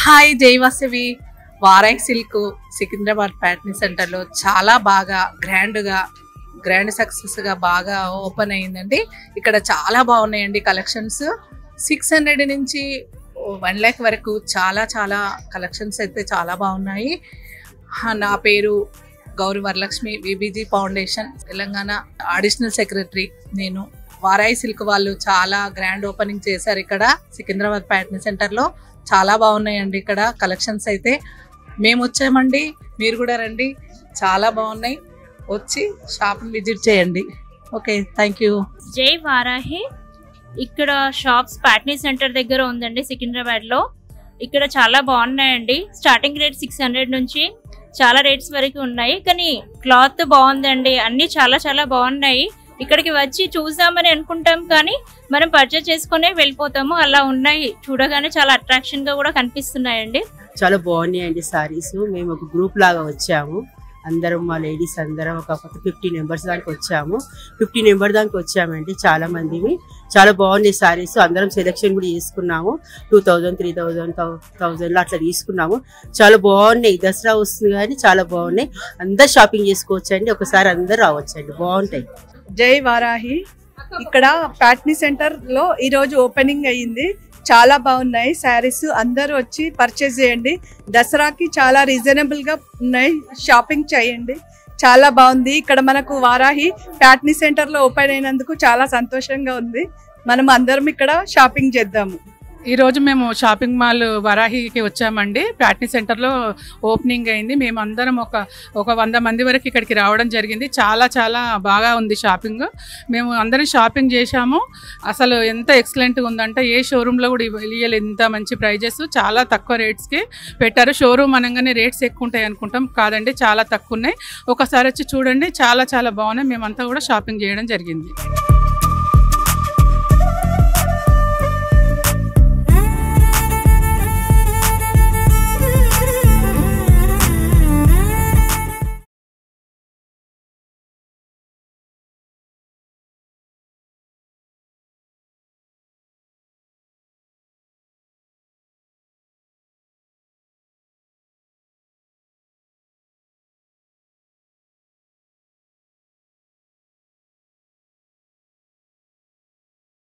Hi Jai Vasavi వారాయి silk Secunderabad pattern సెంటర్లో చాలా బాగా గ్రాండ్ సక్సెస్గా బాగా ఓపెన్ అయ్యిందండి. ఇక్కడ చాలా బాగున్నాయండి కలెక్షన్స్. 600 నుంచి 1 lakh వరకు చాలా కలెక్షన్స్ అయితే చాలా బాగున్నాయి. నా పేరు Gauri Varalakshmi, VBG foundation Telangana additional secretary. నేను వారాయి సిల్క్ వాళ్ళు చాలా గ్రాండ్ ఓపెనింగ్ చేశారు ఇక్కడ సికింద్రాబాద్ ప్యాటర్న్ సెంటర్లో. చాలా బాగున్నాయండి ఇక్కడ కలెక్షన్స్ అయితే. మేము వచ్చామండి, మీరు కూడా రండి, చాలా బాగున్నాయి. వచ్చి షాప్ని విజిట్ చేయండి. Okay, thank you. జై వారాహి. ఇక్కడ షాప్స్ ప్యాటర్న్ సెంటర్ దగ్గర ఉందండి సికింద్రాబాద్లో. ఇక్కడ చాలా బాగున్నాయండి. స్టార్టింగ్ రేట్ 600 నుంచి చాలా రేట్స్ వరకు ఉన్నాయి. కానీ క్లాత్ బాగుందండి, అన్నీ చాలా బాగున్నాయి. ఇక్కడికి వచ్చి చూద్దామని అనుకుంటాం కానీ మనం పర్చేస్ చేసుకునే వెళ్ళిపోతాము. అలా ఉన్నాయి, చూడగానే చాలా అట్రాక్షన్ గా కూడా కనిపిస్తున్నాయండి. చాలా బాగున్నాయండి సారీస్. మేము ఒక గ్రూప్ లాగా వచ్చాము, అందరం మా లేడీస్ అందరం ఒక 50 మెంబర్స్ దానికి వచ్చాము. 50 మెంబర్ దానికి వచ్చామండి. చాలా మందివి చాలా బాగున్నాయి సారీస్. అందరం సెలెక్షన్ కూడా చేసుకున్నాము. 2000, 3000, 1000 అట్లా తీసుకున్నాము. చాలా బాగున్నాయి. దసరా వస్తుంది కానీ చాలా బాగున్నాయి. అందరు షాపింగ్ చేసుకోవచ్చు అండి. ఒకసారి అందరు రావచ్చండి, బాగుంటాయి. జై వారాహి. ఇక్కడ ప్యాటర్న్ సెంటర్ లో ఈరోజు ఓపెనింగ్ అయ్యింది. చాలా బాగున్నాయి శారీస్. అందరూ వచ్చి పర్చేస్ చేయండి. దసరాకి చాలా రీజనబుల్ గా ఉన్నాయి, షాపింగ్ చేయండి. చాలా బాగుంది. ఇక్కడ మనకు వారాహి ప్యాటర్న్ సెంటర్ లో ఓపెన్ అయినందుకు చాలా సంతోషంగా ఉంది. మనం అందరం ఇక్కడ షాపింగ్ చేద్దాము. ఈరోజు మేము షాపింగ్ మాల్ వరాహికి వచ్చామండి. ప్యాటర్న్ సెంటర్లో ఓపెనింగ్ అయింది. మేము అందరం ఒక 100 మంది వరకు ఇక్కడికి రావడం జరిగింది. చాలా బాగా ఉంది షాపింగ్. మేము అందరం షాపింగ్ చేశాము. అసలు ఎంత ఎక్సలెంట్గా ఉందంటే ఏ షోరూంలో కూడా ఇవ్వలేదు ఇంత మంచి ప్రైజెస్. చాలా తక్కువ రేట్స్కి పెట్టారు. షోరూమ్ అనగానే రేట్స్ ఎక్కువ ఉంటాయి అనుకుంటాం, కాదండి, చాలా తక్కువ ఉన్నాయి. ఒకసారి వచ్చి చూడండి, చాలా బాగున్నాయి. మేమంతా కూడా షాపింగ్ చేయడం జరిగింది.